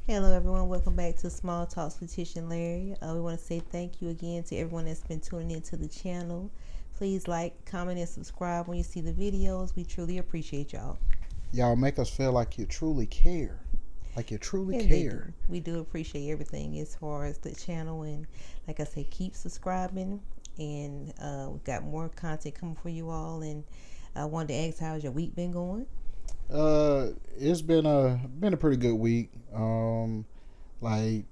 Hello, everyone. Welcome back to Small Talks with Tish and Larry. We want to say thank you again to everyone that's been tuning into the channel. Please like, comment, and subscribe when you see the videos. We truly appreciate y'all. Y'all make us feel like you truly care. Like you truly And they do. care. We do appreciate everything as far as the channel. And like I said, keep subscribing. And we've got more content coming for you all. And I wanted to ask, how's your week been going? It's been a pretty good week. Like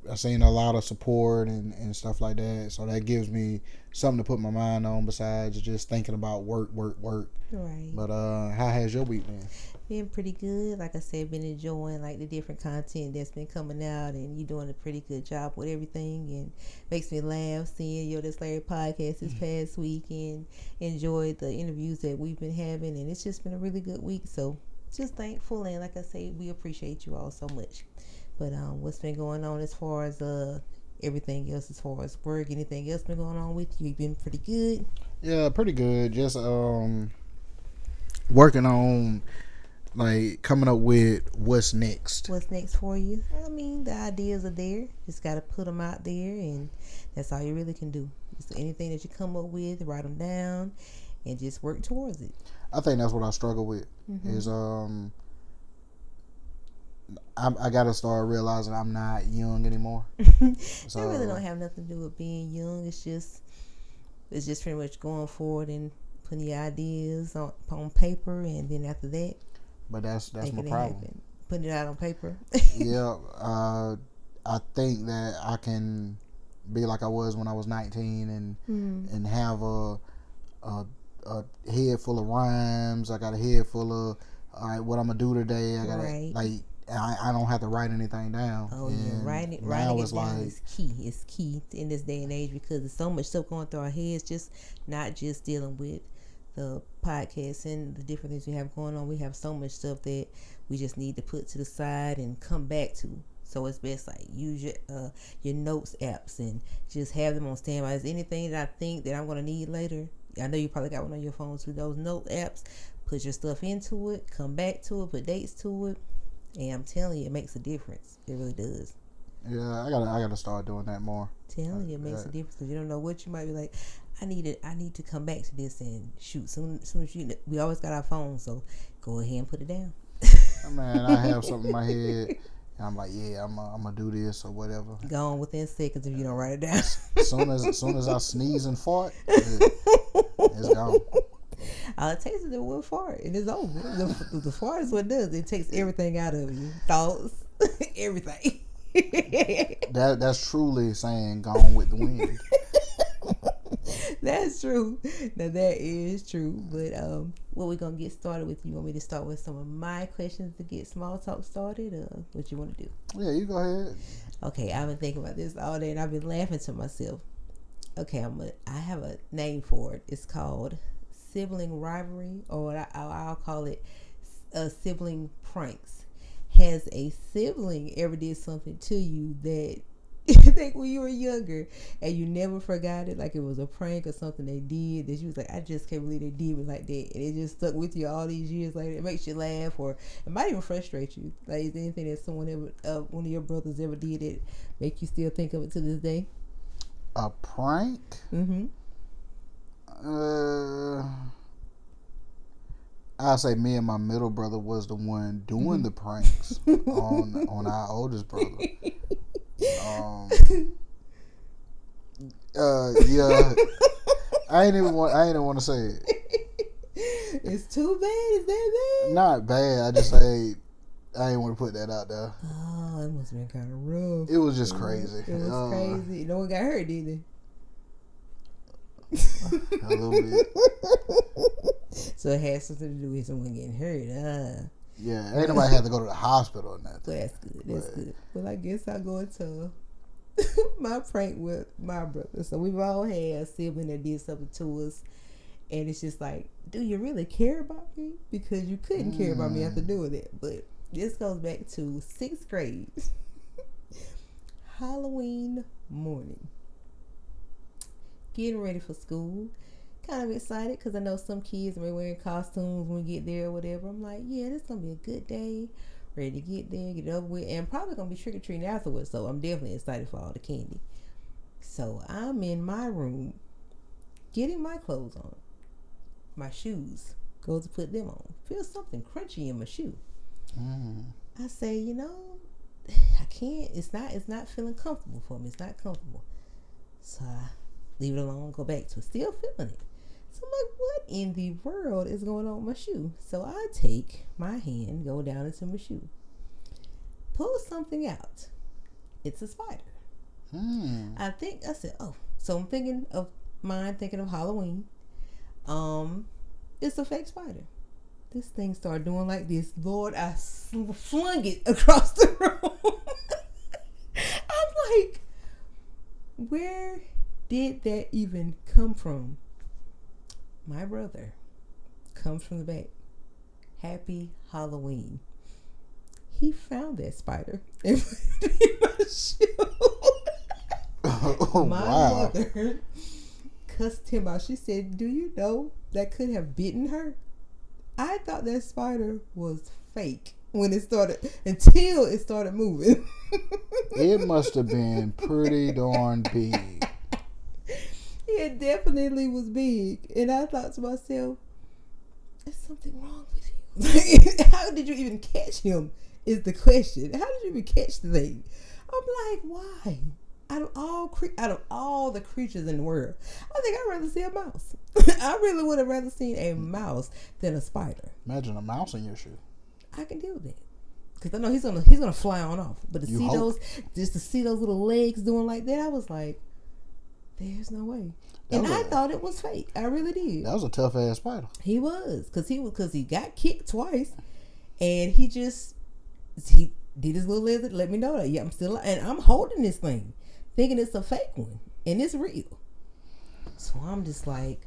I've seen a lot of support and stuff like that. So that gives me something to put my mind on besides just thinking about work. Right. But how has your week been? Been pretty good. Like I said, been enjoying like the different content that's been coming out, and you doing a pretty good job with everything, and makes me laugh seeing your This Larry podcast this past week, and enjoyed the interviews that we've been having, and it's just been a really good week. So just thankful, and like I say, we appreciate you all so much. But what's been going on as far as everything else, as far as work, anything else been going on with you? You've been pretty good. Yeah, pretty good. Just working on like coming up with what's next. What's next for you? I mean, the ideas are there. Just got to put them out there, and that's all you really can do. Just anything that you come up with, write them down, and just work towards it. I think that's what I struggle with. Is I gotta start realizing I'm not young anymore. That really So don't have nothing to do with being young. It's just pretty much going forward and putting your ideas on paper, and then after that, but that's my making it problem. happen. Putting it out on paper. Yeah, I think that I can be like I was when I was 19 and have a head full of rhymes. I got a head full of all right, what I'm gonna do today. I gotta Right. like I don't have to write anything down. Oh yeah, And writing now it it's down like is key. It's key in this day and age because there's so much stuff going through our heads. Just not just dealing with the podcast and the different things we have going on. We have so much stuff that we just need to put to the side and come back to. So it's best like use your notes apps and just have them on standby. Is anything that I think that I'm gonna need later? I know you probably got one on your phone too. Those note apps, put your stuff into it, come back to it, put dates to it, and I'm telling you, it makes a difference. It really does. yeah, I gotta start doing that more. Telling you, it makes a difference because you don't know what you might be like. I need to come back to this and shoot. Soon as we always got our phones, so go ahead and put it down. Man, I have something in my head, and I'm like, yeah, I'm gonna do this or whatever. Gone within seconds if you don't write it down. Soon as I sneeze and fart, it's gone. All it takes is the one fart, and it's over. The fart is what it does. It takes everything out of you, thoughts, everything. That's truly saying gone with the wind. That's true. Now that is true. But what we gonna get started with? You want me to start with some of my questions to get small talk started? What you want to do? Yeah, you go ahead. Okay, I've been thinking about this all day, and I've been laughing to myself. Okay, I have a name for it. It's called sibling rivalry, or I'll call it sibling pranks. Has a sibling ever did something to you that you think when you were younger and you never forgot it, like it was a prank or something they did that you was like, I just can't believe they did me like that, and it just stuck with you all these years later? It makes you laugh, or it might even frustrate you. Like, is there anything that someone ever, one of your brothers ever did that make you still think of it to this day? A prank? Mm-hmm. I say me and my middle brother was the one doing the pranks on our oldest brother. Yeah, I ain't even want to say it. It's too bad. Is that bad? Not bad. I just say I ain't want to put that out there. Oh, it must have been kind of rough. It was just crazy. It was crazy. No one got hurt, did they? A little bit. So it has something to do with someone getting hurt. Yeah, ain't nobody had to go to the hospital or nothing. So that's good. That's good. Well, I guess I'll go into my prank with my brother. So we've all had a sibling that did something to us, and it's just like, do you really care about me? Because you couldn't care about me after doing it. But this goes back to 6th grade. Halloween morning. Getting ready for school. Kind of excited because I know some kids may be wearing costumes when we get there or whatever. I'm like, yeah, this is going to be a good day. ready to get there, get it over with, and probably gonna be trick or treating afterwards. So I'm definitely excited for all the candy. So I'm in my room, getting my clothes on, my shoes. Go to put them on. Feel something crunchy in my shoe. I say, I can't. It's not feeling comfortable for me. It's not comfortable. So I leave it alone. Go back to it. Still feeling it. So I'm like, what in the world is going on with my shoe? So I take my hand, go down into my shoe, pull something out. It's a spider. I said, oh, so I'm thinking of Halloween. It's a fake spider. This thing started doing like this. Lord, I flung it across the room. I'm like, where did that even come from? My brother comes from the back. Happy Halloween. He found that spider and put it in my shoe. My mother cussed him out. She said, do you know that could have bitten her? I thought that spider was fake when it started, until it started moving. It must have been pretty darn big. It definitely was big. And I thought to myself, there's something wrong with you. How did you even catch him is the question. How did you even catch the thing? I'm like, why? Out of all the creatures in the world, I think I'd rather see a mouse. I really would have rather seen a mouse than a spider. Imagine a mouse in your shoe. I can deal with that. Because I know he's gonna fly on off. But to see those little legs doing like that, I was like, there's no way. I thought it was fake. I really did. That was a tough ass spider. He was, because he got kicked twice, and he did his little legs. Let me know that I'm still alive, and I'm holding this thing, thinking it's a fake one, and it's real. So I'm just like,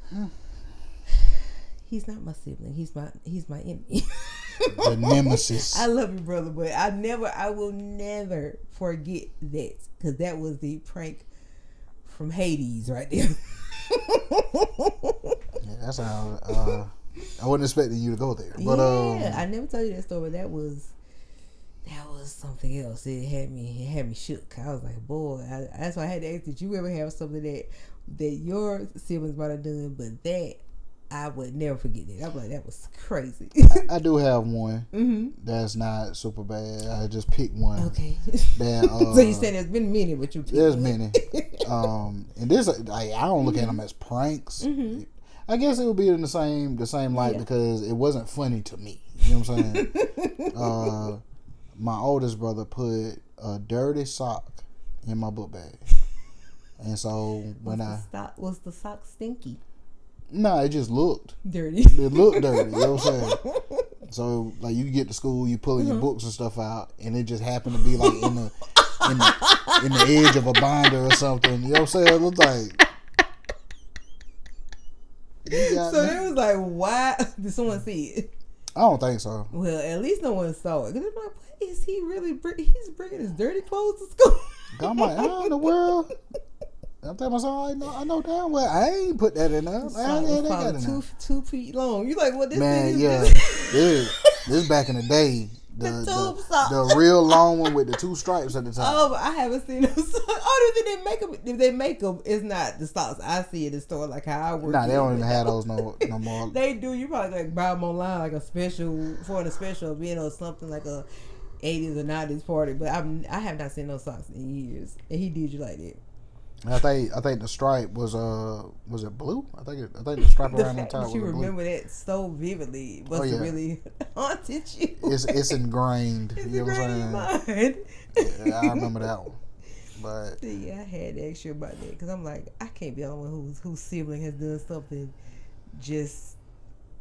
he's not my sibling. He's my enemy. The nemesis. I love you, brother, but I will never forget that, because that was the prank from Hades right there. Yeah, that's how I wasn't expecting you to go there. But I never told you that story, but that was something else. It had me shook. I was like, boy, that's why I had to ask, did you ever have something that your siblings might have done, but that I would never forget it. I'm like, that was crazy. I do have one that's not super bad. I just picked one. Okay. That, so you said there's been many, but you picked there's one. many. And this, I don't look at them as pranks. I guess it would be in the same light, because it wasn't funny to me. You know what I'm saying? My oldest brother put a dirty sock in my book bag, and so was the sock stinky? No, it just looked dirty. It looked dirty. You know what I'm saying? So like, you get to school, you pulling your books and stuff out, and it just happened to be like in the edge of a binder or something. You know what I'm saying? It looked like. So it was like, why did someone see it? I don't think so. Well, at least no one saw it. Cause it's like, what is he really? He's bringing his dirty clothes to school. I'm like, how in the world? I'm telling myself, I know damn well I ain't put that in there. Probably 2 feet long. You like, what this man? Thing is? Yeah, this back in the day. The real long one with the 2 stripes at the top. Oh, but I haven't seen those. If they make them, it's not the socks I see in the store, like how I work. Nah, they don't even have those no more. They do. You probably like buy them online, like a special event or something, like a 80s or 90s party. But I have not seen those socks in years, and he did you like that. I think the stripe was it blue? I think the stripe around the top was blue. You remember that so vividly. Must have really haunted you. It's ingrained. You know what I'm saying? Yeah, I remember that one. But yeah, I had to ask you about that, because I'm like, I can't be the only one whose sibling has done something just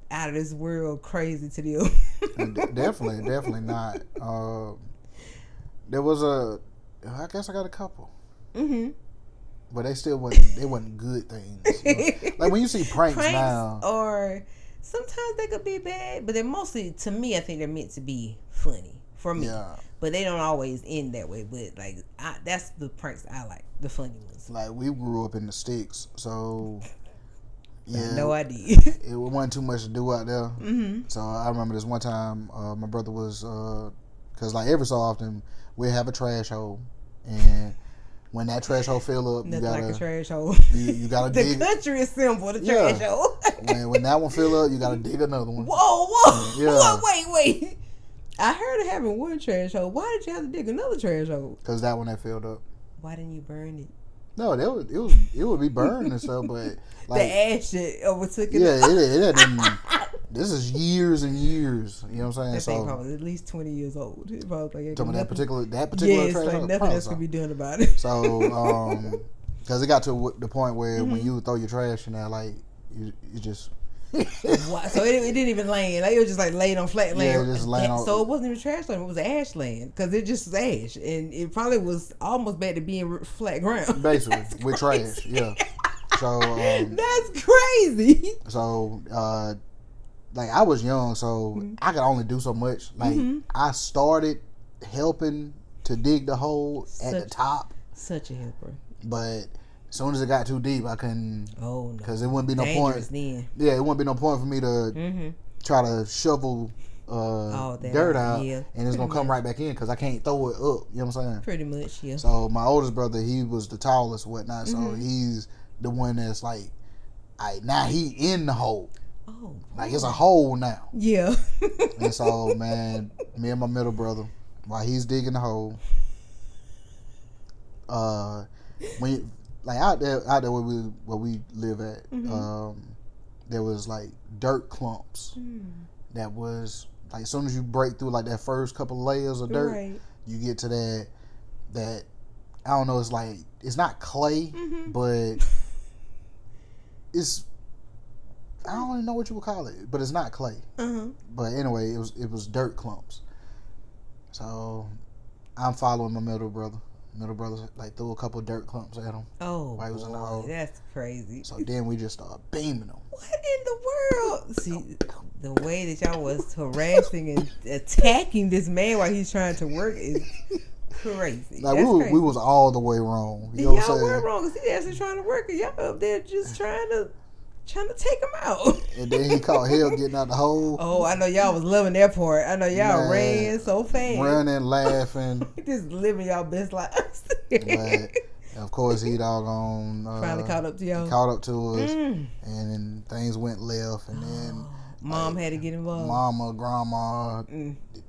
out of this world crazy to them. definitely not. There was I guess I got a couple. But they still wasn't good things. You know? Like when you see pranks now, or sometimes they could be bad, but they're mostly, to me, I think they're meant to be funny for me. Yeah. But they don't always end that way. But like, that's the pranks I like, the funny ones. Like, we grew up in the sticks, so yeah, no idea. It wasn't too much to do out there. So I remember this one time, my brother was Because like every so often we have a trash hole, and when that trash hole fill up, nothing you gotta like a trash hole. You gotta the dig. The country is simple. The trash hole. when that one fill up, you gotta dig another one. Whoa. Yeah. Wait. I heard of having one trash hole. Why did you have to dig another trash hole? Because that one that filled up. Why didn't you burn it? No, it would be burned and stuff, but like the ash that overtook it. Yeah, it didn't. This is years and years. You know what I'm saying? That thing probably at least 20 years old. It probably like that particular yes, trash like hole, nothing else can be done about it. So, because it got to the point where when you would throw your trash in there, like you just. So it didn't even land. Like it was just like laid on flat land. Yeah, just laying on. So it wasn't even trash land. It was ash land because it just was ash, and it probably was almost back to being flat ground. Basically, with trash. Yeah. So that's crazy. So like I was young, so I could only do so much. Like I started helping to dig the hole at the top. Such a helper. But as soon as it got too deep, I couldn't. Oh no! Because it wouldn't be no Dangerous point. Then. Yeah, it wouldn't be no point for me to try to shovel dirt out, and it's gonna come right back in because I can't throw it up. You know what I'm saying? Pretty much, yeah. So my oldest brother, he was the tallest, whatnot. So he's the one that's like, now he in the hole. Oh, like it's a hole now. Yeah. And so, man, me and my middle brother, while he's digging the hole, when like out there where we live at, there was like dirt clumps that was like as soon as you break through like that first couple of layers of dirt, you get to that I don't know, it's like it's not clay, but it's I don't even know what you would call it, but it's not clay. But anyway, it was dirt clumps. So I'm following my middle brother. Middle brother like threw a couple of dirt clumps at him. Oh, while he was in the hole. That's crazy. So then we just started beaming him. What in the world? See, the way that y'all was harassing and attacking this man while he's trying to work is crazy. Like crazy. we was all the way wrong. You know what I'm saying? Y'all were wrong because he actually trying to work and y'all up there just trying to take him out. And then he caught hell getting out the hole. Oh, I know y'all was loving that part. I know y'all ran so fast. Running, laughing. Just living y'all best lives. But of course he doggone finally caught up to y'all. Caught up to us. And then things went left and then Mom had to get involved. Mama, grandma,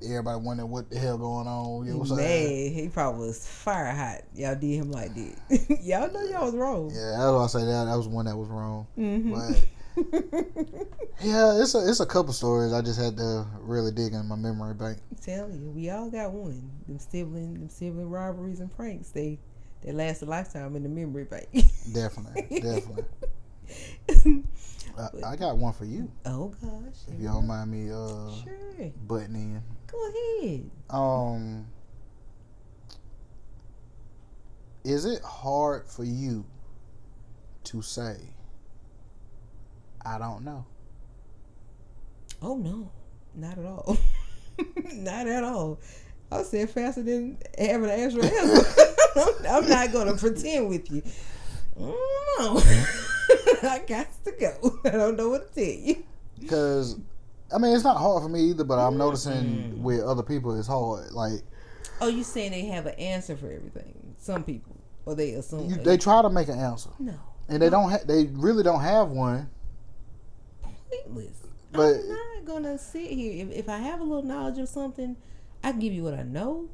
everybody wondering what the hell going on. You know what I'm saying? He probably was fire hot. Y'all did him like that. Y'all know y'all was wrong. Yeah, that's why I say that was one that was wrong. But yeah, it's a couple stories I just had to really dig in my memory bank. I'm telling you, we all got one. Them sibling robberies and pranks, they last a lifetime in the memory bank. Definitely. I got one for you. Oh gosh. If you don't mind me sure. butting in. Go ahead. Is it hard for you to say I don't know? Oh no. Not at all. Not at all. I'll say it faster than having an actual answer. I'm not gonna pretend with you. No. I got to go. I don't know what to tell you. Because, I mean, it's not hard for me either, but I'm noticing with other people it's hard. Like, oh, you saying they have an answer for everything? Some people, or they assume they try to make an answer. No, and they don't. They really don't have one. Pointless. But I'm not gonna sit here. If I have a little knowledge of something, I can give you what I know.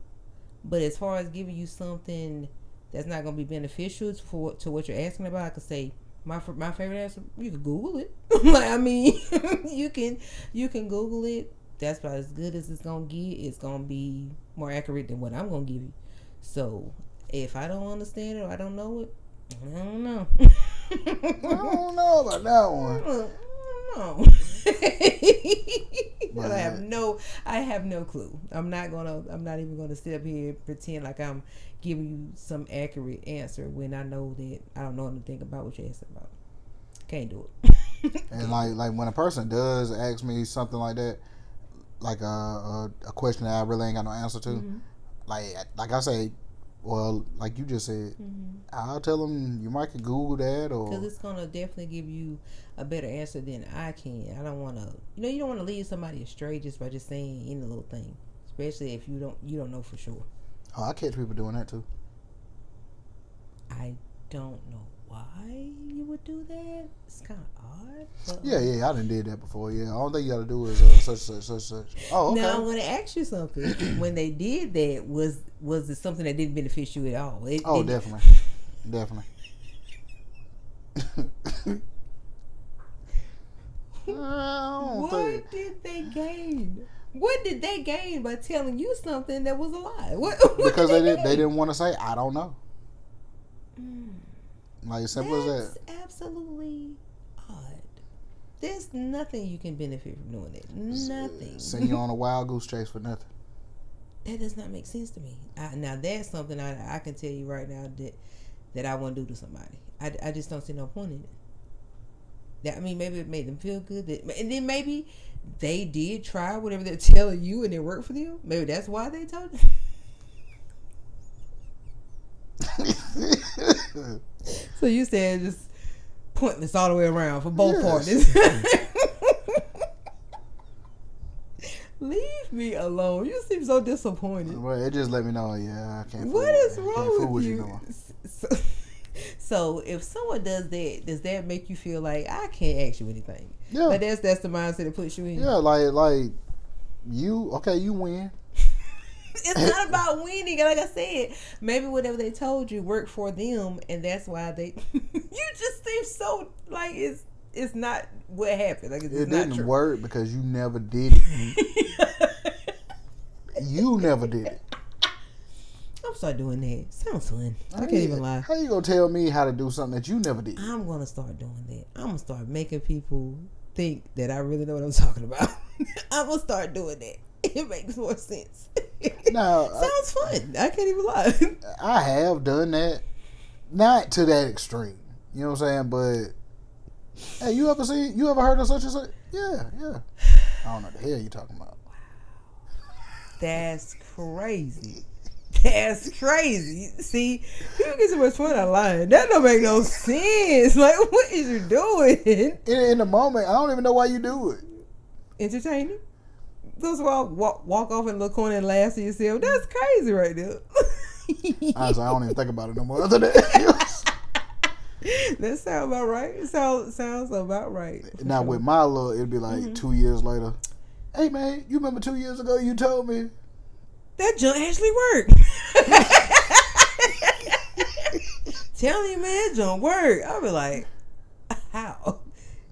But as far as giving you something that's not gonna be beneficial to what you're asking about, I could say. My favorite answer, you can Google it. Like, I mean, you can Google it. That's about as good as it's gonna get. It's gonna be more accurate than what I'm gonna give you. So if I don't understand it or I don't know it, I don't know. I don't know about that one. I don't know. But I have no clue. I'm not even gonna sit up here and pretend like I'm giving you some accurate answer when I know that I don't know anything about what you're asking about. Can't do it. And like when a person does ask me something like that, like a question that I really ain't got no answer to, like I say, well, like you just said, I'll tell them you might could Google that, or because it's gonna definitely give you a better answer than I can. I don't want to, you don't want to lead somebody astray just by just saying any little thing, especially if you don't know for sure. Oh, I catch people doing that too. I don't know why you would do that. It's kind of odd. But, Yeah, I done did that before. Yeah, all thing you got to do is such. Oh, okay. Now I'm going to ask you something. When they did that, was it something that didn't benefit you at all? Definitely. What did they gain? What did they gain by telling you something that was a lie? What because they didn't want to say I don't know. Like as simple as that. That's absolutely odd. There's nothing you can benefit from doing it. Nothing. Send you on a wild goose chase for nothing. That does not make sense to me. Now that's something I can tell you right now that I won't do to somebody. I just don't see no point in it. I mean, maybe it made them feel good, and then maybe they did try whatever they're telling you, and it worked for them. Maybe that's why they told you. So you said just pointless all the way around for both parties. Leave me alone. You seem so disappointed. Well, it just let me know. Yeah, I can't. What is wrong with you? No so if someone does that make you feel like I can't ask you anything? Yeah, like that's the mindset it puts you in. Yeah, like you win. It's not about winning. Like I said, maybe whatever they told you worked for them, and that's why they. You just seem so like it's not what happened. Like it didn't work because you never did it. You never did it. I'm start doing that. Sounds fun. I can't even lie. How you gonna tell me how to do something that you never did? I'm gonna start doing that. I'm gonna start making people think that I really know what I'm talking about. I'm gonna start doing that. It makes more sense. Now, sounds fun. I can't even lie. I have done that, not to that extreme. You know what I'm saying? But hey, you ever heard of such and such? Yeah. I don't know what the hell you talking about. Wow, that's crazy. That's crazy. See, people get so much fun out lying. That don't make no sense. Like, what is you doing? In the moment, I don't even know why you do it. Entertaining. Those walk off in a little corner and laugh to yourself. That's crazy right there. Honestly, I don't even think about it no more. Other than that sounds about right. It sounds about right. Now with my little, it'd be like 2 years later. Hey man, you remember 2 years ago you told me that junk actually worked. Tell me, man, that junk worked. I'll be like, how?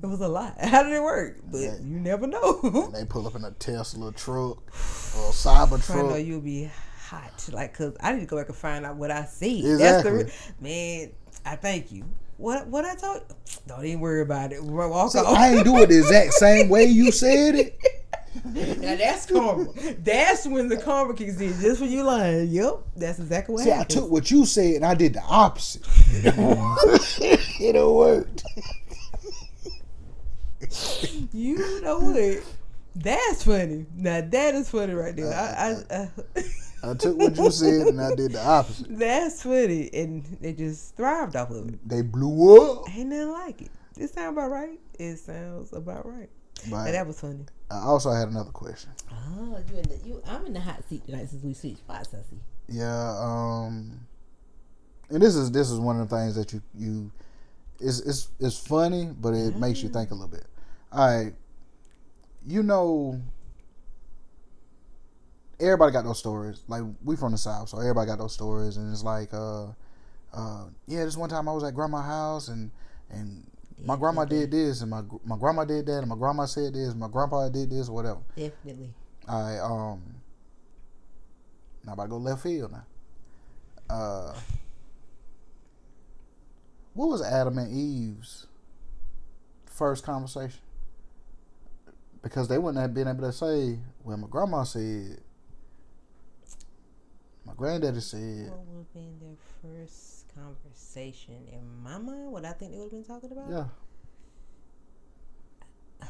It was a lie. How did it work? But you never know. They pull up in a Tesla truck or a Cyber truck. I know you'll be hot. Like, cause I need to go back and find out what I see. Exactly. Man, I thank you. What I told you? Don't even worry about it. Walk off. I ain't do it the exact same way you said it. Now that's karma. That's when the karma kicks in. Just for you lying. Yep, that's exactly what happened. I took what you said and I did the opposite. It don't work. You know what? That's funny. Now that is funny right there. I took what you said and I did the opposite. That's funny, and they just thrived off of it. They blew up. Ain't nothing like it. It sounds about right. It sounds about right. But that was funny. I also had another question. Oh, I'm in the hot seat tonight since we switched spots. I see. Yeah. And this is one of the things that you it's funny, but it makes you think a little bit. All right. You know, everybody got those stories. Like, we from the South, so everybody got those stories. And it's like, this one time I was at grandma's house and my grandma did this, and my grandma did that, and my grandma said this, and my grandpa did this, whatever. Definitely. All right. Now about to go left field now. What was Adam and Eve's first conversation? Because they wouldn't have been able to say, well, my grandma said, my granddaddy said. What would have been their first conversation? In my mind, what I think they would have been talking about? Yeah.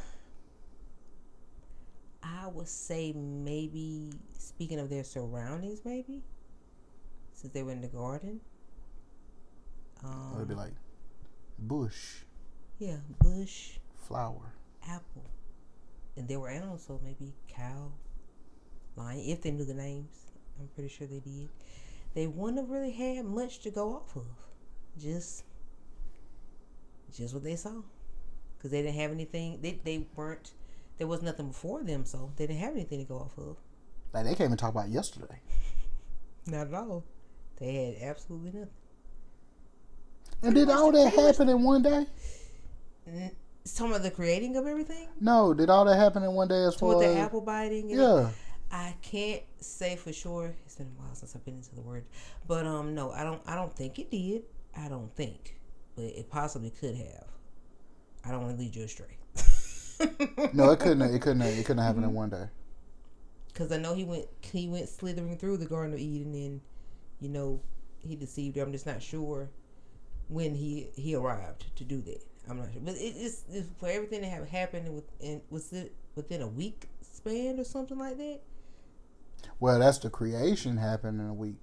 I would say maybe, speaking of their surroundings, maybe, since they were in the garden. It would be like bush. Yeah, bush. Flower. Apple. And there were animals, so maybe cow, lying. If they knew the names, I'm pretty sure they did. They wouldn't have really had much to go off of. Just what they saw, because they didn't have anything. They weren't. There was nothing before them, so they didn't have anything to go off of. Like, they can't even talk about yesterday. Not at all. They had absolutely nothing. And did all that happen in one day? Some of the creating of everything? No, did all that happen in one day as far With as... the apple biting? Yeah. I can't say for sure. It's been a while since I've been into the word. But no, I don't think it did. I don't think. But it possibly could have. I don't want to lead you astray. No, it couldn't happen in one day. Because I know he went slithering through the Garden of Eden, and he deceived her. I'm just not sure when he arrived to do that. I'm not sure, but it's for everything to have happened was it within a week span or something like that? Well, that's the creation happened in a week.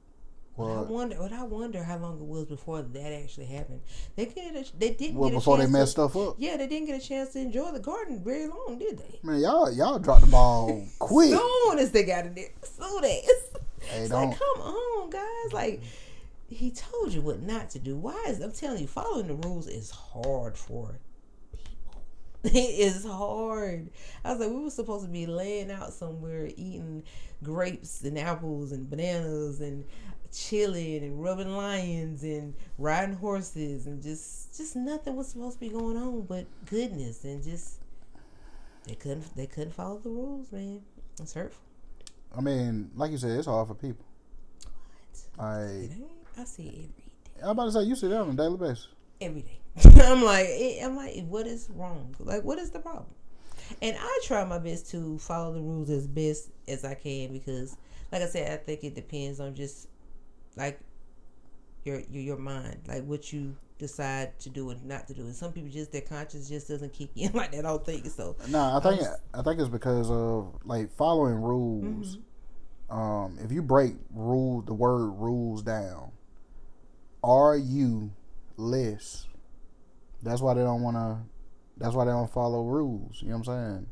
Well, I wonder how long it was before that actually happened. They didn't. Well, before they messed stuff up. Yeah, they didn't get a chance to enjoy the garden very long, did they? Man, y'all dropped the ball quick. Soon as they got in there, soon as. Hey, it's like, come on, guys! Like, he told you what not to do. I'm telling you, following the rules is hard for people. It is hard. I was like, we were supposed to be laying out somewhere, eating grapes and apples and bananas and chilling and rubbing lions and riding horses, and just nothing was supposed to be going on but goodness, and just they couldn't follow the rules, man. It's hurtful. I mean, like you said, it's hard for people. What? I see it every day. I'm about to say, you see that on a daily basis. Every day. I'm like, what is wrong? Like, what is the problem? And I try my best to follow the rules as best as I can, because, like I said, I think it depends on just like your mind, like what you decide to do and not to do. And some people just, their conscience just doesn't kick in like that. I don't think so. No, I think it's because of like following rules. If you break the word rules down, are you less? That's why they don't want to. That's why they don't follow rules. You know what I'm saying?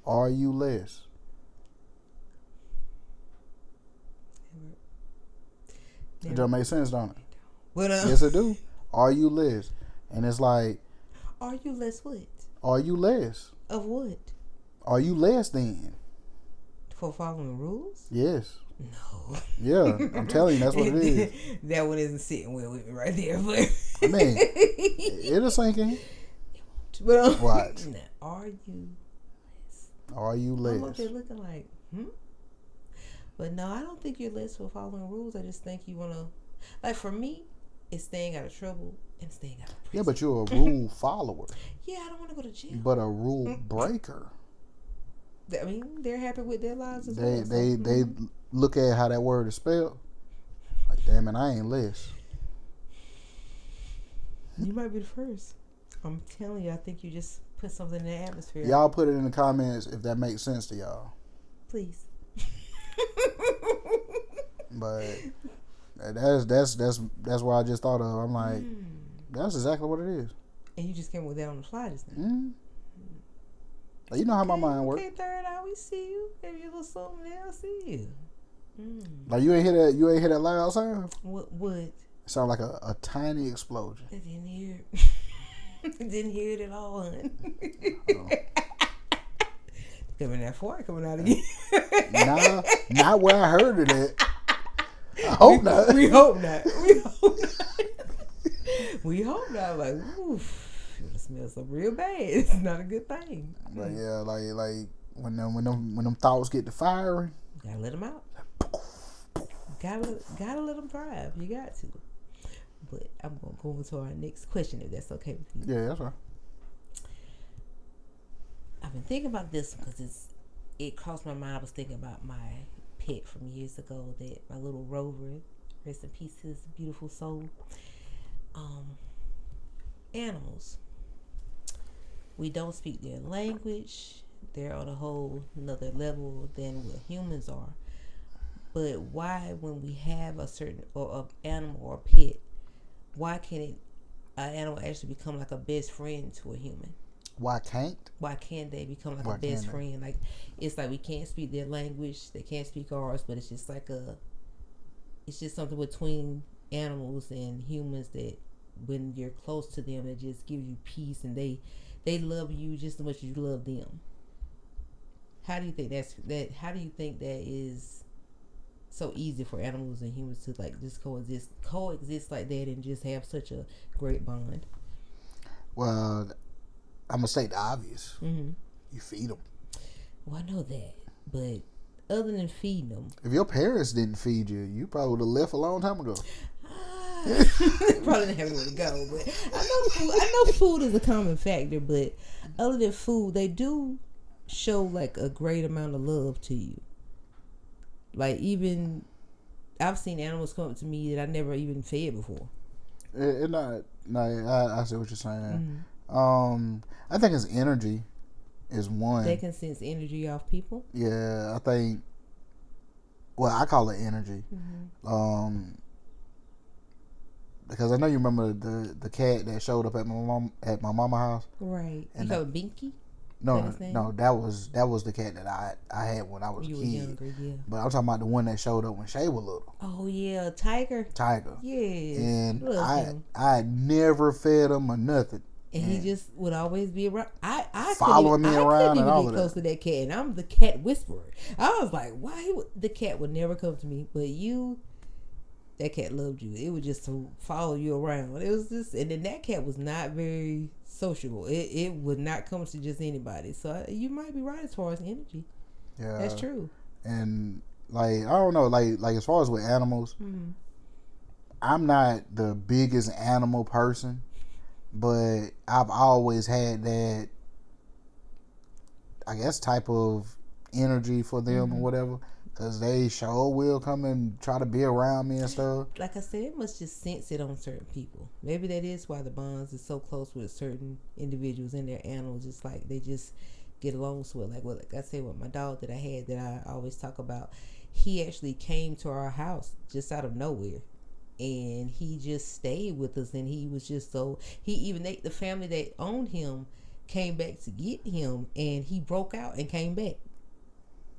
Are you less? It don't make sense, don't it? But, yes, it do. Are you less? And it's like, are you less what? Are you less? Of what? Are you less then? For following rules? Yes. No. Yeah, I'm telling you, that's what it is. That one isn't sitting well with me right there, but I mean, it'll sink in. But what? Are you less? Are you less? I'm up there looking like, But no, I don't think you're less for following rules. I just think you want to, like, for me, it's staying out of trouble and staying out of prison. Yeah, but you're a rule follower. Yeah, I don't want to go to jail. But a rule breaker. I mean, they're happy with their lives as well. So. They look at how that word is spelled. Like, damn it, I ain't less. You might be the first. I'm telling you, I think you just put something in the atmosphere. Y'all put it in the comments if that makes sense to y'all. Please. But that's what I just thought of. I'm like, that's exactly what it is. And you just came with that on the fly just now. Like, you know how my mind works. Okay, third eye, we see you. Maybe a little something there, I see you. Like, you ain't hear that loud sound? What? It sounded like a tiny explosion. I didn't hear it. I didn't hear it at all, hon. Coming that far, coming out again. Nah, not where I heard it at. I hope not. We hope not. We hope not. We hope not. Like, oof, it smells so real bad. It's not a good thing. But yeah, like when them thoughts get to firing, gotta let them out. Gotta let them thrive. You got to. But I'm gonna go over to our next question, if that's okay with you. Yeah, that's right. I've been thinking about this because it crossed my mind. I was thinking about my pet from years ago, that my little Rover, rest in peace, his beautiful soul. Animals, we don't speak their language. They're on a whole another level than what humans are. But why, when we have a certain or a animal or a pet, why can't an animal actually become like a best friend to a human? Why can't? Why can't they become like Why a best can't they? friend? Like it's like we can't speak their language, they can't speak ours, but it's just like it's just something between animals and humans that when you're close to them, it just gives you peace, and they love you just as much as you love them. How do you think that? How do you think that is so easy for animals and humans to like just coexist like that and just have such a great bond? Well, I'm gonna state the obvious. Mm-hmm. You feed them. Well, I know that, but other than feeding them, if your parents didn't feed you, you probably would have left a long time ago. Probably didn't have anywhere to go. But I know food is a common factor, but other than food, they do show like a great amount of love to you. Like even I've seen animals come up to me that I never even fed before. I see what you're saying. Mm-hmm. I think it's energy is one. They can sense energy off people. Yeah, I think. Well, I call it energy. Mm-hmm. Because I know you remember the cat that showed up at my mama's house. Right. You call it Binky? No, that was the cat that I had when I was a kid. Younger, yeah. But I'm talking about the one that showed up when Shay was little. Oh yeah, Tiger. Yeah. And I never fed him or nothing. And he just would always be around. I following me around and all of that. I couldn't even get close to that cat, and I'm the cat whisperer. I was like, why the cat would never come to me, but you. That cat loved you. It would just follow you around. It was just, and then that cat was not very sociable. It would not come to just anybody. So you might be right as far as energy. Yeah, that's true. And like I don't know, like as far as with animals, mm-hmm. I'm not the biggest animal person, but I've always had that, I guess, type of energy for them mm-hmm. or whatever. Because they sure will come and try to be around me and stuff. Like I said, it must just sense it on certain people. Maybe that is why the bonds is so close with certain individuals and their animals. It's like they just get along so well. Like I said, with my dog that I had that I always talk about, he actually came to our house just out of nowhere. And he just stayed with us. And he was just so... the family that owned him came back to get him. And he broke out and came back.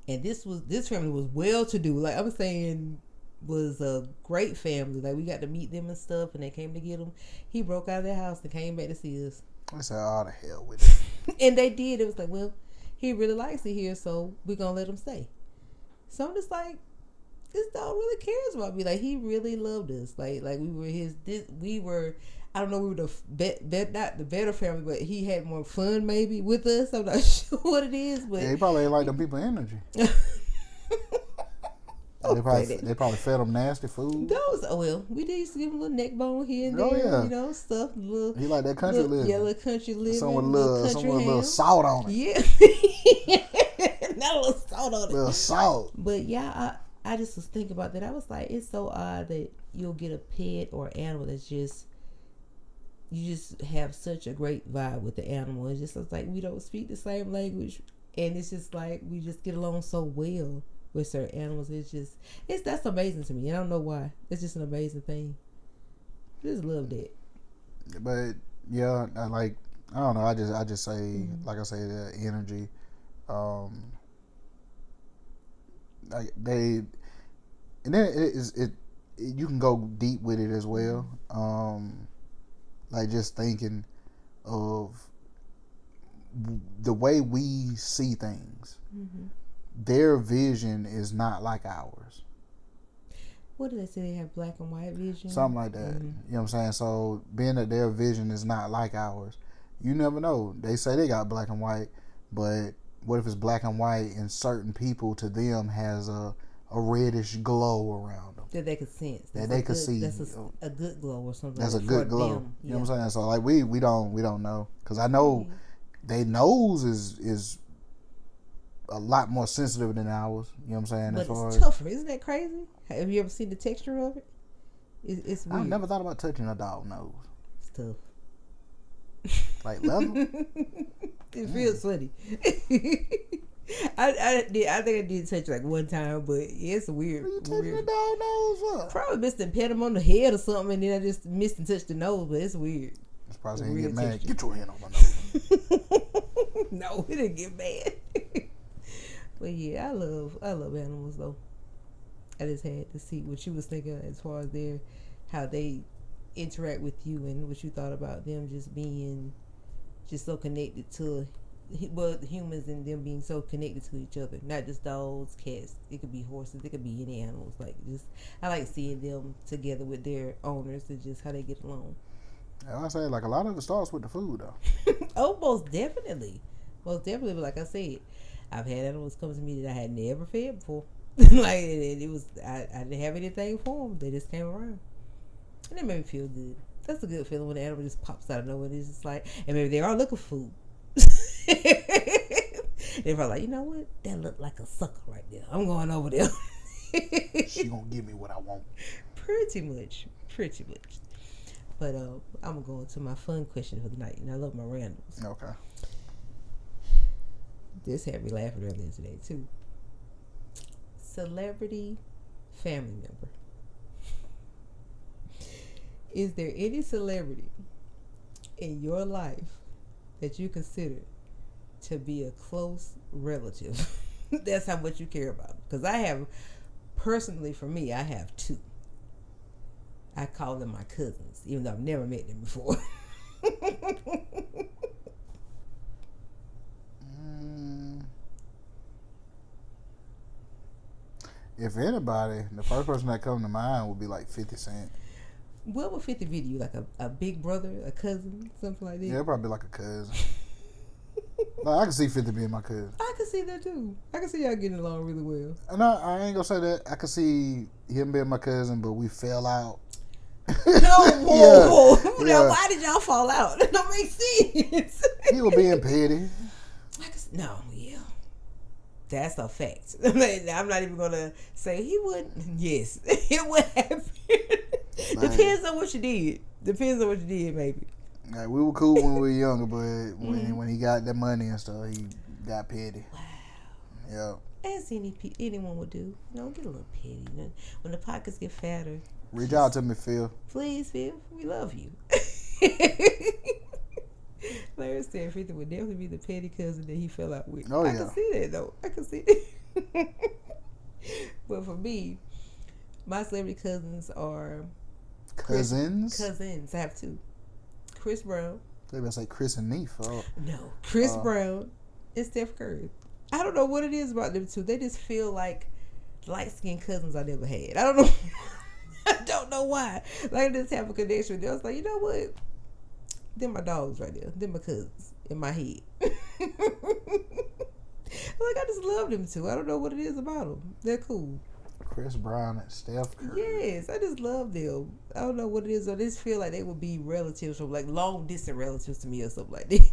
And this family was well to do. Like I'm saying, was a great family. Like we got to meet them and stuff, and they came to get him. He broke out of their house and came back to see us. I said, "Oh, the hell with it." And they did. It was like, well, he really likes it here, so we're gonna let him stay. So I'm just like, this dog really cares about me. Like he really loved us. Like we were his. We were. I don't know. We were not the better family, but he had more fun maybe with us. I'm not sure what it is, but he probably ain't like them people energy. They probably fed him nasty food. We did used to give him a little neck bone here and there, stuff. He like that country living. Yeah, little country living. Some with a little salt on it. Yeah, not a little salt on it. Little salt. But yeah, I just was thinking about that. I was like, it's so odd that you'll get a pet or animal that's just. You just have such a great vibe with the animal. It's just like we don't speak the same language, and it's just like we just get along so well with certain animals. That's amazing to me. I don't know why. It's just an amazing thing. I just love that. But yeah, I don't know. I just say mm-hmm. like I say the energy. Like they, and then it you can go deep with it as well. Like just thinking of the way we see things. Mm-hmm. Their vision is not like ours. What do they say? They have black and white vision? Something like that. Mm-hmm. You know what I'm saying? So being that their vision is not like ours, you never know. They say they got black and white, but what if it's black and white and certain people to them has a reddish glow around them? That they could sense. That they could see. That's a good glow or something. That's a good glow. Them. You know what I'm saying? So like we don't know, because I know their nose is a lot more sensitive than ours. You know what I'm saying? But it's tougher. Isn't that crazy? Have you ever seen the texture of it? It's weird. I've never thought about touching a dog nose. It's tough. Like leather? It feels funny. I think I did touch like one time, but it's weird. What are you touching the dog nose for? Probably missed and pet him on the head or something, and then I just missed and touched the nose, but it's weird. It's probably saying get mad. Get your hand on my nose. No, it didn't get bad. But yeah, I love animals though. I just had to see what you was thinking as far as how they interact with you and what you thought about them just being just so connected to humans and them being so connected to each other, not just dogs, cats. It could be horses, it could be any animals. Like just I like seeing them together with their owners and just how they get along. I say like a lot of it starts with the food though. Oh, most definitely. But like I said, I've had animals come to me that I had never fed before. Like it was I didn't have anything for them. They just came around and it made me feel good. That's a good feeling when the animal just pops out of nowhere. It's just like, and maybe they are looking for food. They're probably like, you know what? That looked like a sucker right there. I'm going over there. She gonna give me what I want. Pretty much. But I'm going to my fun question for the night, and I love my randoms. Okay. This had me laughing earlier today too. Celebrity family member. Is there any celebrity in your life that you consider to be a close relative? That's how much you care about. Because I have, personally for me, I have two. I call them my cousins, even though I've never met them before. If anybody, the first person that comes to mind would be like 50 Cent. What would 50 be to you? Like a big brother, a cousin, something like that? Yeah, probably like a cousin. Like, I can see 50 being my cousin. I can see that too. I can see y'all getting along really well. And I ain't gonna say that. I can see him being my cousin, but we fell out. No, whoa. Yeah. Now, why did y'all fall out? That don't make sense. He was being petty. No, yeah. That's a fact. I'm not even gonna say he would. Yes, it would happen. Depends on what you did. Maybe. Like, we were cool when we were younger, but when he got that money and stuff, he got petty. Wow. Yeah. As anyone would do. Get a little petty. When the pockets get fatter. Reach out to me, Phil. Please, Phil. We love you. Larry said 50 would definitely be the petty cousin that he fell out with. Oh, yeah. I can see that, though. But for me, my celebrity cousins are... Cousins? I have two. Chris Brown. They better say Chris and Neef. No. Chris Brown and Steph Curry. I don't know what it is about them two. They just feel like light-skinned cousins I never had. I don't know. I don't know why. Like, I just have a connection with them. I was like, you know what? They're my dogs right there. They're my cousins in my head. I just love them two. I don't know what it is about them. They're cool. Chris Brown and Steph Curry. Yes, I just love them. I don't know what it is. I just feel like they would be relatives, or like long distance relatives to me, or something like that.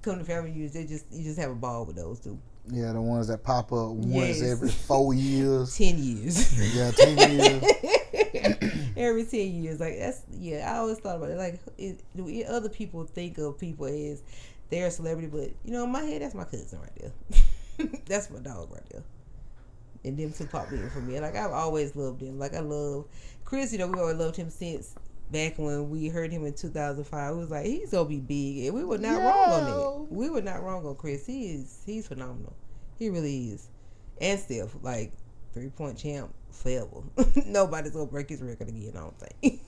Come to family reunions, you just have a ball with those two. Yeah, the ones that pop up once every 4 years. 10 years. Yeah, 10 years. Every 10 years. Like, that's, I always thought about it. Like, do other people think of people as they're a celebrity, but, in my head, that's my cousin right there. That's my dog right there. And them two popped in for me. Like, I've always loved him. Like, I love Chris. We always loved him since back when we heard him in 2005. We was like, he's gonna be big, and we were not wrong on that. We were not wrong on Chris. He's phenomenal. He really is. And Steph, like 3-point champ forever. Nobody's gonna break his record again, I don't think.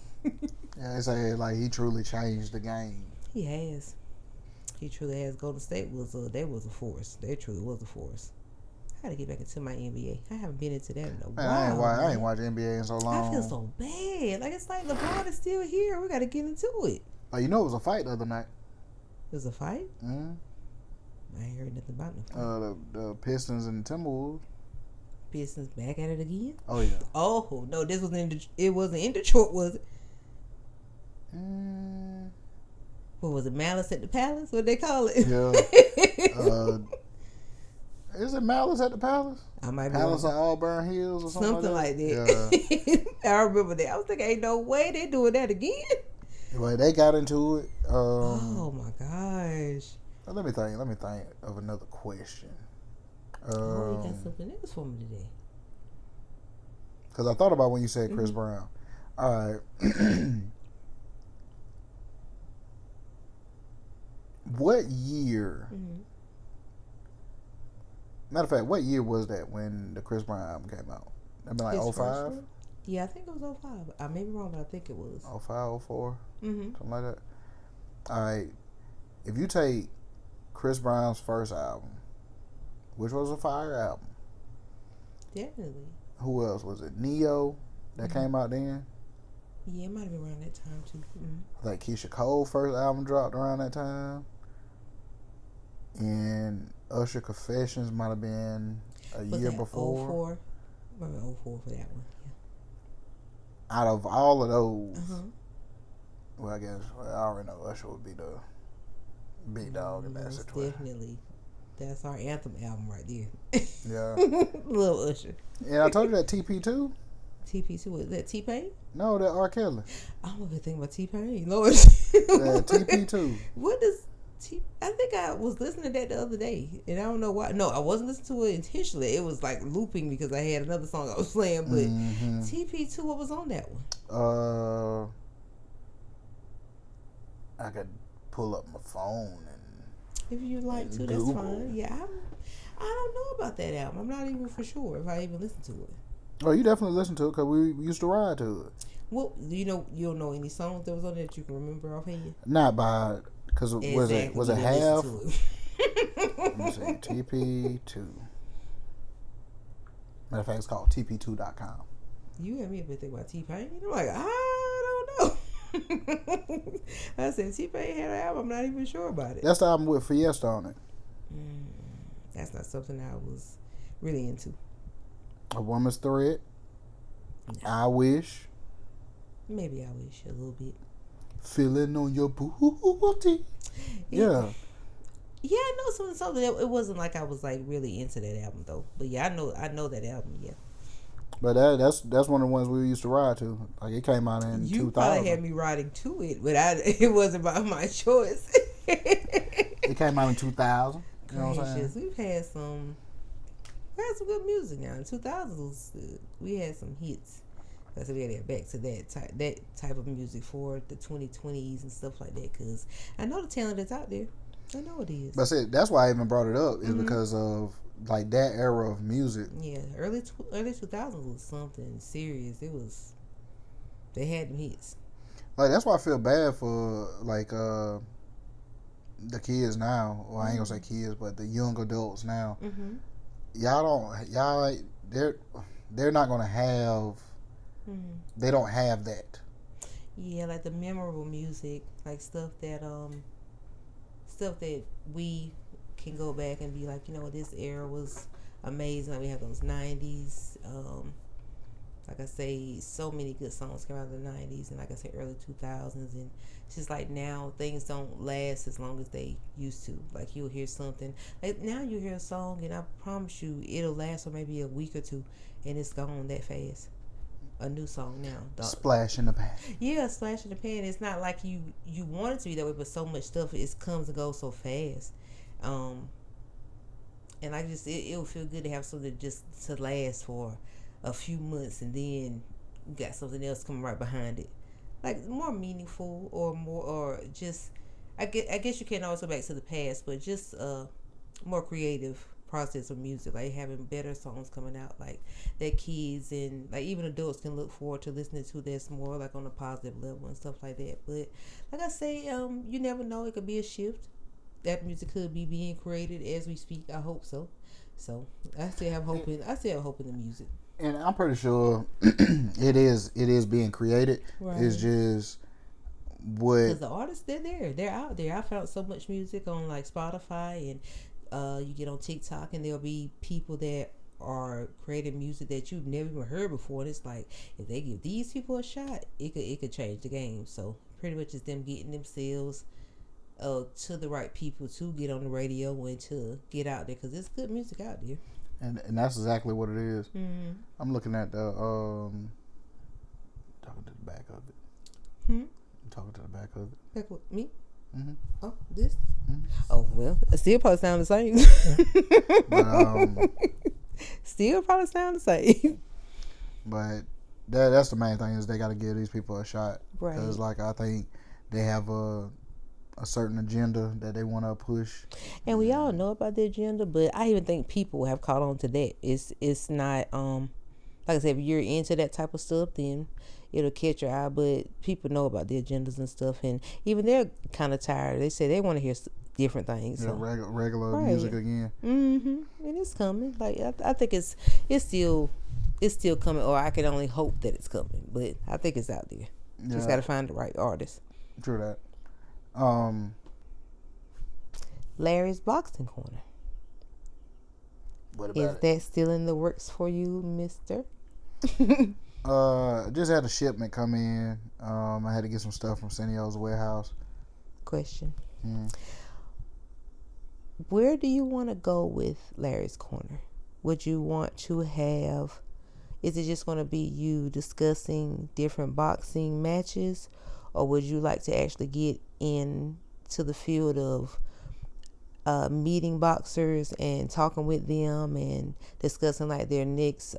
Yeah, they say like he truly changed the game. He has. He truly has. Golden State was a force. They truly was a force. I gotta get back into my NBA. I haven't been into that in a while. I ain't watched NBA in so long. I feel so bad. Like, it's like LeBron is still here. We gotta get into it. Like, it was a fight the other night. There's a fight? Mm-hmm. I ain't heard nothing about no fight. The Pistons and the Timberwolves. Pistons back at it again? Oh, yeah. Oh, no, this was it wasn't in Detroit, was it? What was it, Malice at the Palace? What they call it? Yeah. Is it Malice at the Palace? I might be Palace of Auburn Hills or something like that. Yeah. I remember that. I was thinking, ain't no way they doing that again. Well, they got into it. Oh my gosh. Let me think of another question. You got something else for me today. Because I thought about when you said Chris Brown. All right. What year Matter of fact, what year was that when the Chris Brown album came out? That been like His 05? Yeah, I think it was 05. I may be wrong, but I think it was. 05, 04? Mm-hmm. Something like that. All right. If you take Chris Brown's first album, which was a fire album. Definitely. Who else was it? Neo that came out then. Yeah, it might have been around that time too. I think Keisha Cole's first album dropped around that time. And Usher Confessions might have been a year before. 04? Maybe 04 for that one. Yeah. Out of all of those, well, I guess I already know Usher would be the big dog in that situation. Definitely. That's our anthem album right there. Yeah. Little Usher. And I told you that TP2. TP2, was that T-Pain? No, that R. Kelly. I'm gonna think about T-Pain. Lord. TP2. What does I think I was listening to that the other day, and I don't know why. No, I wasn't listening to it intentionally. It was like looping because I had another song I was playing. But TP2, what was on that one? I could pull up my phone and if you like to, Google. that's fine. Yeah, I don't know about that album. I'm not even for sure if I even listened to it. Oh, you definitely listened to it because we used to ride to it. Well, you don't know any songs that was on there that you can remember offhand? Not by, because exactly. was it half? Let me see, TP2. Matter of fact, it's called TP2.com. You had me a bit think about T-Pain. I'm like, I don't know. I said T-Pain had an album. I'm not even sure about it. That's the album with Fiesta on it. That's not something I was really into. A Woman's Thread. No. I Wish. Maybe I wish a little bit. Feeling on your booty. Yeah. Yeah, I know something. It wasn't like I was like really into that album though. But yeah, I know that album. Yeah. But that's one of the ones we used to ride to. Like it came out in 2000. You probably had me riding to it, but it wasn't by my choice. It came out in 2000. You know what I'm saying? We had some good music now. In 2000s, we had some hits. That's we gotta get back to that type of music for the 2020s and stuff like that. Cause I know the talent is out there. I know it is. But see, that's why I even brought it up is because of like that era of music. Yeah, early 2000s was something serious. It was. They had them hits. Like that's why I feel bad for like the kids now. Well, I ain't gonna say kids, but the young adults now. They're not gonna have. They don't have that. Yeah, like the memorable music, like stuff that we can go back and be like, you know, this era was amazing. Like we have those 90s. Like I say, so many good songs came out of the 90s and like I said, early 2000s. And it's just like now things don't last as long as they used to. Like you'll hear something. Like now you hear a song and I promise you it'll last for maybe a week or two and it's gone that fast. A new song now. Splash in the pan. Yeah, splash in the pan. It's not like you want it to be that way, but so much stuff it comes and goes so fast. And I just it'll feel good to have something just to last for a few months, and then you got something else coming right behind it, like more meaningful or more or just. I guess you can't always go back to the past, but just more creative process of music, like having better songs coming out like that kids and like even adults can look forward to listening to that's more like on a positive level and stuff like that. But like I say, you never know, it could be a shift. That music could be being created as we speak. I hope so. So I still have hope in the music. And I'm pretty sure it is being created. Right. It's just because the artists they're out there. I found so much music on like Spotify and you get on TikTok and there'll be people that are creating music that you've never even heard before. And it's like if they give these people a shot, it could change the game. So pretty much it's them getting themselves to the right people to get on the radio and to get out there because there's good music out there. And that's exactly what it is. Mm-hmm. I'm looking at the talking to the back of it. I'm talking to the back of it. Back with me? Mm-hmm. Oh, this? Mm-hmm. Oh, well, it still probably sound the same. But, still probably sound the same. But that's the main thing is they got to give these people a shot. Right. Because, like, I think they have a certain agenda that they want to push. And we all know about the agenda, but I even think people have caught on to that. It's not like I said, if you're into that type of stuff, then it'll catch your eye. But people know about the agendas and stuff, and even they're kind of tired. They say they want to hear different things. Yeah, So. regular Right. music again. And it's coming. Like I think it's still coming, or I can only hope that it's coming. But I think it's out there. Yeah. Just got to find the right artist. True that. Larry's Boxing Corner. What about Is that still in the works for you, Mister? Just had a shipment come in. I had to get some stuff from Senio's warehouse. Question. Where do you want to go with Larry's Corner? Would you want to have, is it just going to be you discussing different boxing matches, or would you like to actually get into the field of meeting boxers and talking with them and discussing like their next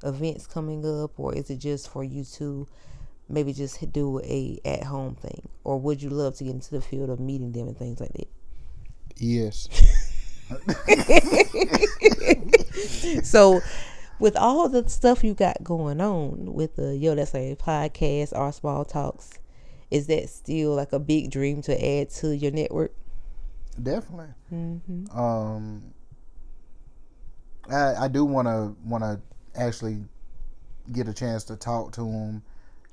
events coming up, or is it just for you to maybe just do a at-home thing, or would you love to get into the field of meeting them and things like that? Yes. So with all the stuff you got going on with the That's Like podcast, our small talks, is that still like a big dream to add to your network? Definitely. I do want to actually get a chance to talk to him.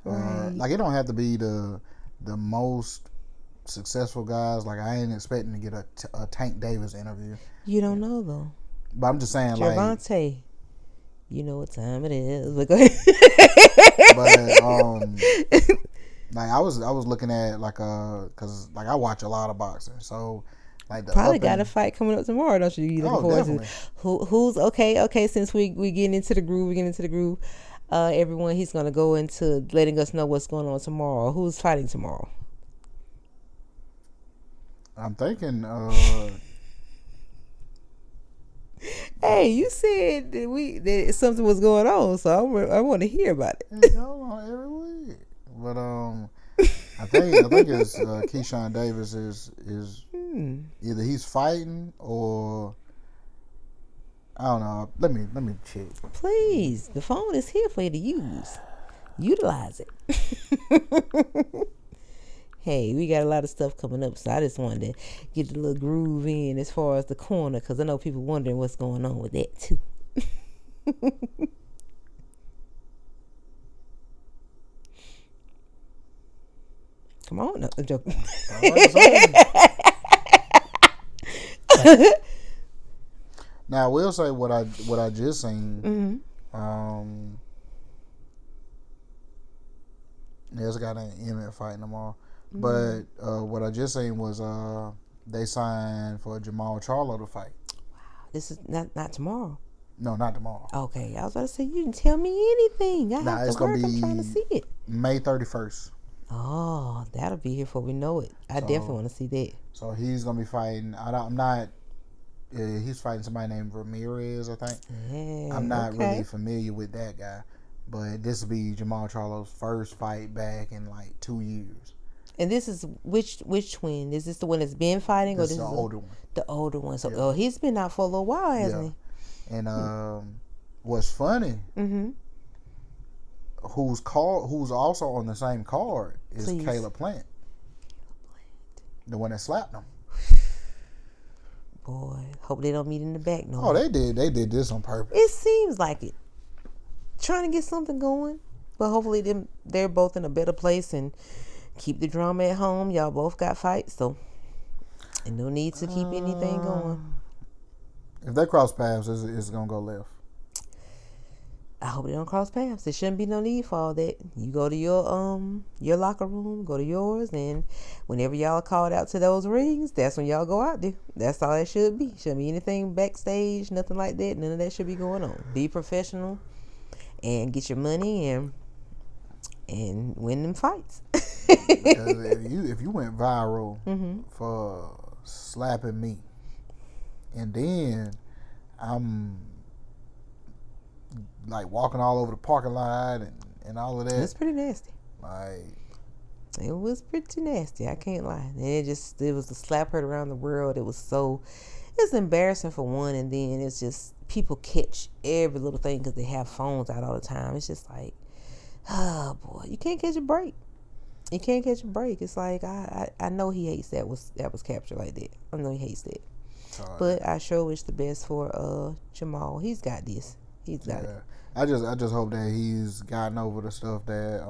Right. Like, it don't have to be the most successful guys. Like, I ain't expecting to get a Tank Davis interview. You don't know though. But I'm just saying, Gervonta, you know what time it is. But go ahead. But like I was looking at cause like I watch a lot of boxing, so like probably got a fight coming up tomorrow, don't you? You looking forward definitely. To who's okay? Since we getting into the groove, everyone, he's gonna go into letting us know what's going on tomorrow. Who's fighting tomorrow? I'm thinking. Hey, you said that something was going on, so I want to hear about it. It goes on every week, but I think it's Keyshawn Davis is either he's fighting or I don't know. Let me check. Please, the phone is here for you to use. Utilize it. Hey, we got a lot of stuff coming up, so I just wanted to get the little groove in as far as the corner, because I know people wondering what's going on with that too. Come on, no, I'm joking. Now I will say what I just seen. There's a guy named Emmett fighting tomorrow. But what I just seen was they signed for Jamal Charlo to fight. Wow, this is not tomorrow. No, not tomorrow. Okay, I was about to say, you didn't tell me anything. I have it's to work. gonna be I'm trying to see it. May 31st. Oh, that'll be here before we know it. I definitely want to see that. So he's gonna be fighting. I'm not. He's fighting somebody named Ramirez, I think. Yeah, I'm not really familiar with that guy, but this will be Jamal Charlo's first fight back in like 2 years. And this is which twin? Is this the one that's been fighting, or This this is is the older one? The older one. So, he's been out for a little while, hasn't he? And what's funny? Who's also on the same card is Caleb Plant, the one that slapped him. Boy, hope they don't meet in the back. No. Oh, they did. They did this on purpose. It seems like it. Trying to get something going, but hopefully they're both in a better place and keep the drama at home. Y'all both got fights, so and no need to keep anything going. If they cross paths, it's gonna go left. I hope they don't cross paths. There shouldn't be no need for all that. You go to your locker room, go to yours, and whenever y'all are called out to those rings, that's when y'all go out there. That's all it should be. Shouldn't be anything backstage, nothing like that. None of that should be going on. Be professional and get your money and win them fights. Because if you went viral for slapping me, and then I'm like walking all over the parking lot and all of that. That's pretty nasty. Like, It was pretty nasty. I can't lie. And it was a slap heard around the world. It's embarrassing for one, and then it's just people catch every little thing because they have phones out all the time. It's just like, oh boy, you can't catch a break. You can't catch a break. It's like I know he hates that was captured like that. I know he hates that. But I sure wish the best for Jamal. He's got this. He's got it. I just hope that he's gotten over the stuff that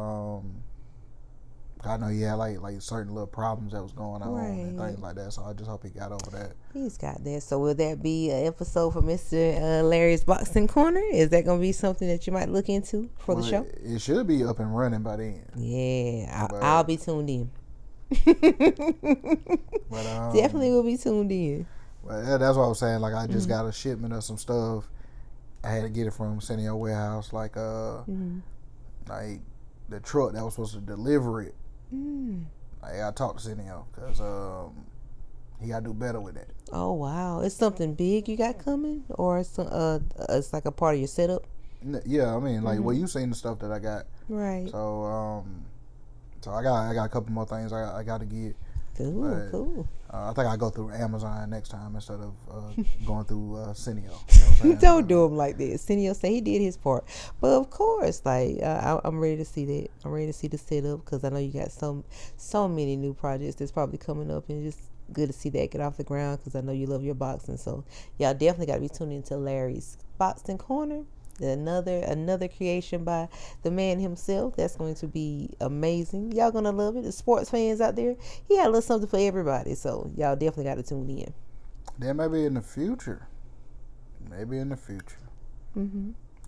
I know he had like certain little problems that was going on and things like that. So I just hope he got over that. He's got that. So will that be an episode for Mr. Larry's Boxing Corner? Is that going to be something that you might look into for the show? It should be up and running by then. Yeah, I'll be tuned in. But definitely will be tuned in. Well, that's what I was saying. Like I just got a shipment of some stuff. I had to get it from Cineo Warehouse. Like like the truck that was supposed to deliver it. Like I talked to Cineo because he got to do better with that. Oh wow, it's something big you got coming, or it's like a part of your setup. Yeah, I mean, like well, you seen the stuff that I got, right? So so I got a couple more things I got to get. Cool. I think I go through Amazon next time instead of going through Cineo. You know Don't do him like that. Cineo say he did his part, but of course, like I'm ready to see that. I'm ready to see the setup because I know you got so many new projects that's probably coming up, and it's just good to see that get off the ground because I know you love your boxing. So y'all definitely got to be tuning into Larry's Boxing Corner. Another creation by the man himself. That's going to be amazing. Y'all gonna love it. The sports fans out there, he had a little something for everybody. So y'all definitely got to tune in. Then maybe in the future.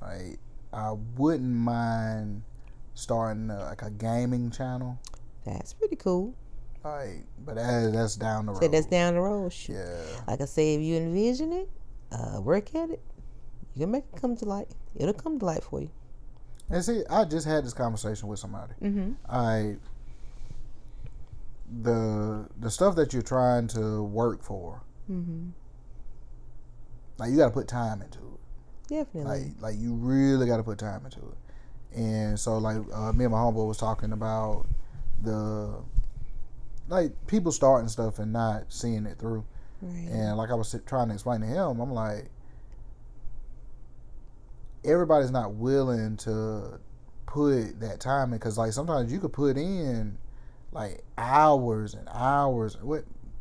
Like I wouldn't mind starting like a gaming channel. That's pretty cool. Like, but that's down the road. So that's down the road. Shoot. Yeah. Like I say, if you envision it, work at it. You can make it come to light. It'll come to light for you. And see, I just had this conversation with somebody. The stuff that you're trying to work for, like you got to put time into it. Definitely. Like you really got to put time into it. And so, like me and my homeboy was talking about like people starting stuff and not seeing it through. Right. And like I was trying to explain to him, I'm like, everybody's not willing to put that time in because like sometimes you could put in like hours and hours.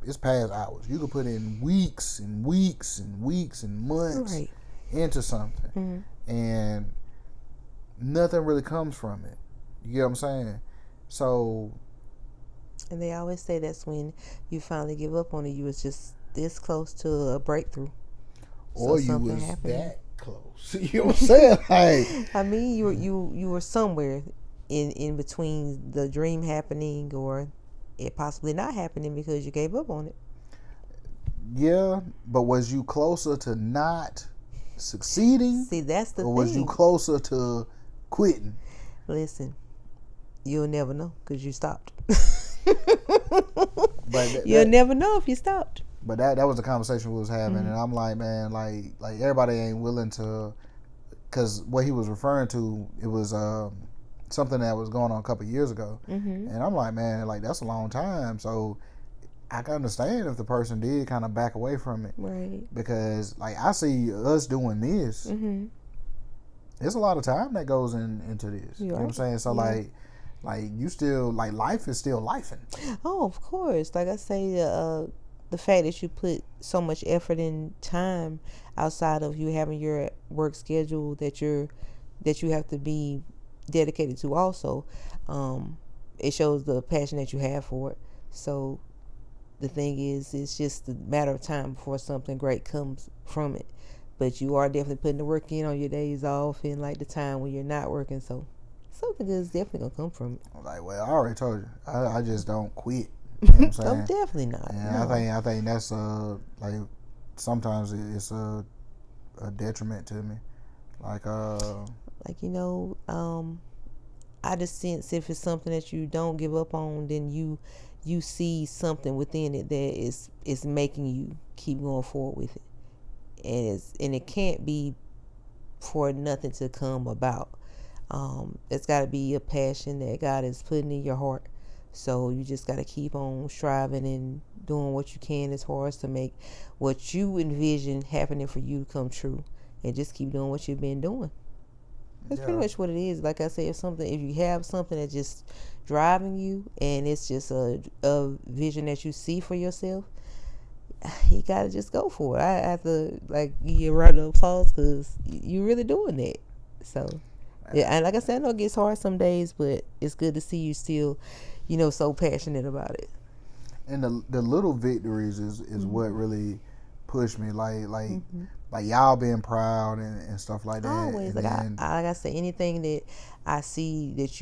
It's past hours. You could put in weeks and weeks and weeks and months into something, and nothing really comes from it. You get what I'm saying? So, and they always say that's when you finally give up on it. You was just this close to a breakthrough, or you was that close. You know what I'm saying? Like, I mean, you were somewhere in between the dream happening or it possibly not happening because you gave up on it. Yeah, but was you closer to not succeeding? See, that's the thing. Or was you closer to quitting? Listen, you'll never know because you stopped. But you'll never know if you stopped. But that was the conversation we was having, and I'm like, man, like everybody ain't willing to, because what he was referring to, it was something that was going on a couple of years ago, and I'm like, man, like that's a long time, so I can understand if the person did kind of back away from it, right? Because like I see us doing this, there's a lot of time that goes into this. You know what I'm saying? So like you still like life is still lifing. Oh, of course. Like I say, the fact that you put so much effort and time outside of you having your work schedule that you have to be dedicated to also, it shows the passion that you have for it. So the thing is, it's just a matter of time before something great comes from it. But you are definitely putting the work in on your days off and like the time when you're not working. So something good is definitely gonna come from it. Like, well, I already told you, I just don't quit. You know what I'm saying? I'm definitely not. And no. I think that's like sometimes it's a detriment to me. Like I just sense if it's something that you don't give up on, then you see something within it that is making you keep going forward with it, and it can't be for nothing to come about. It's got to be a passion that God is putting in your heart So you just got to keep on striving and doing what you can as far as to make what you envision happening for you come true, and just keep doing what you've been doing. That's pretty much what it is. Like I said, if you have something that's just driving you, and it's just a vision that you see for yourself, you gotta just go for it. I have to like give you a round of applause because you're really doing that. So yeah, and like I said, I know it gets hard some days, but it's good to see you still, so passionate about it. And the little victories is what really pushed me. Like y'all being proud and stuff like that. Always, and like I say, anything that I see that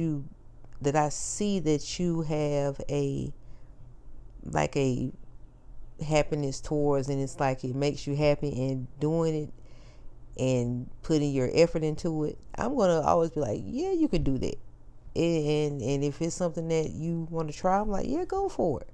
you have a happiness towards, and it's like it makes you happy, and doing it and putting your effort into it, I'm gonna always be like, yeah, you can do that. And if it's something that you want to try, I'm like, yeah, go for it.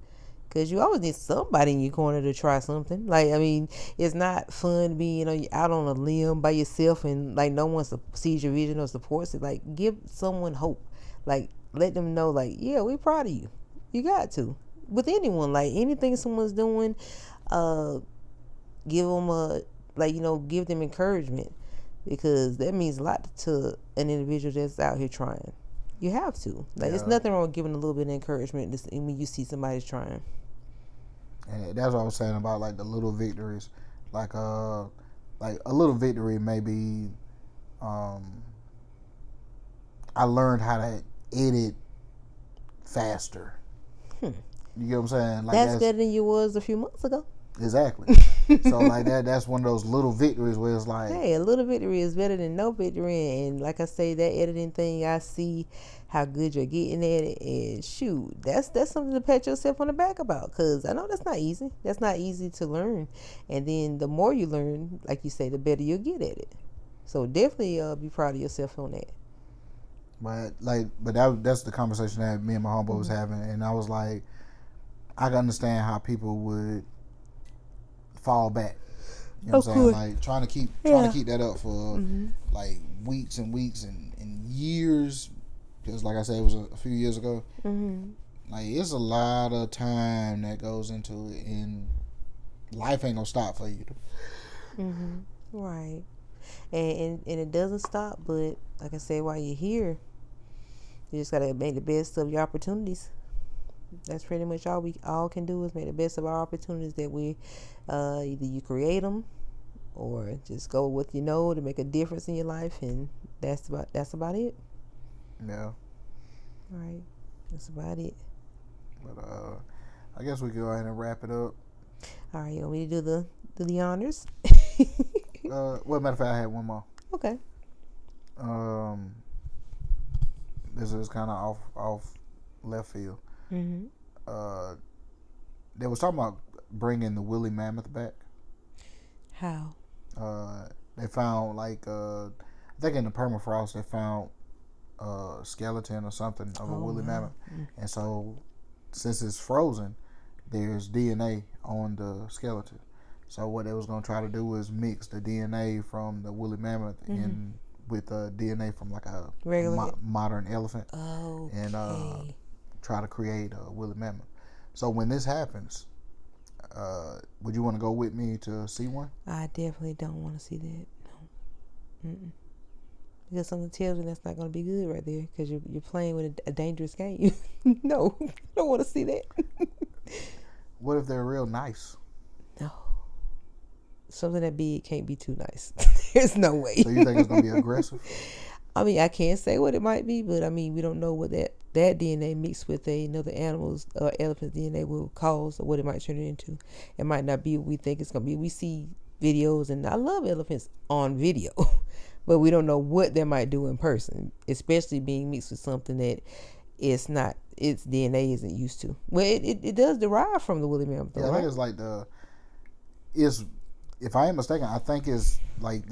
Because you always need somebody in your corner to try something. Like, I mean, it's not fun being, out on a limb by yourself and like no one sees your vision or supports it. Like, give someone hope. Like, let them know, like, yeah, we're proud of you. You got to. With anyone, like anything someone's doing, give them give them encouragement, because that means a lot to an individual that's out here trying. You have to. Like, it's nothing wrong with giving a little bit of encouragement when you see somebody's trying. And that's what I was saying about like the little victories. Like a little victory maybe. I learned how to edit faster. You get what I'm saying? Like that's better than you was a few months ago. Exactly. So like that's one of those little victories where it's like, hey, a little victory is better than no victory. And like I say, that editing thing, I see how good you're getting at it, and shoot, that's something to pat yourself on the back about, because I know that's not easy to learn. And then the more you learn, like you say, the better you'll get at it. So definitely be proud of yourself on that. But that's the conversation that me and my homeboy was having, and I was like, I can understand how people would fall back. You know what I'm saying? Like trying to keep that up for like weeks and weeks and years. Because like I said, it was a few years ago. Like, it's a lot of time that goes into it, and life ain't gonna stop for you. Right. And it doesn't stop, but like I said, while you're here, you just gotta make the best of your opportunities. That's pretty much all we all can do, is make the best of our opportunities that we either you create them or just go with to make a difference in your life, and that's about it. Yeah. Right. That's about it. But I guess we can go ahead and wrap it up. All right, you want me to do the honors? Well, matter of fact, I had one more. Okay. This is kind of off left field. They was talking about bringing the woolly mammoth back. How? They found I think in the permafrost they found a skeleton or something of a woolly mammoth, and so since it's frozen, there's DNA on the skeleton. So what they was gonna try to do is mix the DNA from the woolly mammoth in with DNA from like a modern elephant, and try to create a woolly mammoth. So when this happens, would you want to go with me to see one? I definitely don't want to see that. No. Because something tells me that's not going to be good right there, because you're playing with a dangerous game. No, I don't want to see that. What if they're real nice? No. Something that big can't be too nice. There's no way. So you think it's going to be aggressive? I mean, I can't say what it might be, but I mean, we don't know what that DNA mixed with another animal's or elephant's DNA will cause, or what it might turn it into. It might not be what we think it's going to be. We see videos, and I love elephants on video, but we don't know what they might do in person, especially being mixed with something that its DNA isn't used to. Well, it does derive from the woolly mammoth. Yeah, I think it's like if I ain't mistaken, I think it's like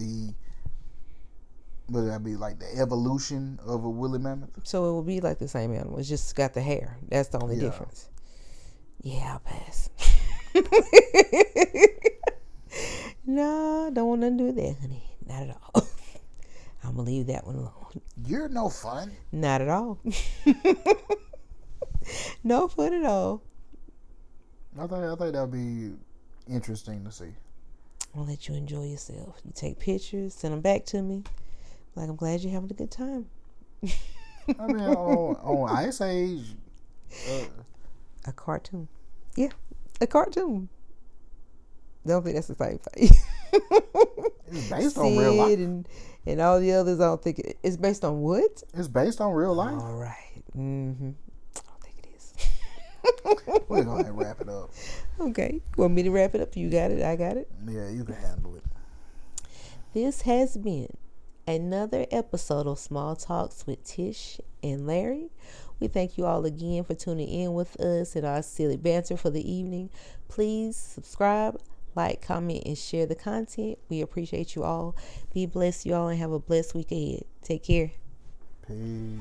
would that be like the evolution of a woolly mammoth? So it will be like the same animal. It's just got the hair. That's the only difference. Yeah, I'll pass. No, don't want nothing to do with that, honey. Not at all. I'm going to leave that one alone. You're no fun. Not at all. No fun at all. I think that'll be interesting to see. I'll let you enjoy yourself. You take pictures, send them back to me. Like, I'm glad you're having a good time. I mean, on Ice Age, a cartoon. Yeah, a cartoon. Don't think that's the same thing. It's based on real life. And all the others, I don't think it's based on what? It's based on real life. All right. Mm-hmm. I don't think it is. We're going to wrap it up. Okay. Want me to wrap it up? You got it? I got it? Yeah, you can handle it. This has been another episode of Small Talks with Tish and Larry. We thank you all again for tuning in with us and our silly banter for the evening. Please subscribe, like, comment, and share the content. We appreciate you all. Be blessed, you all, and have a blessed week ahead. Take care. Peace.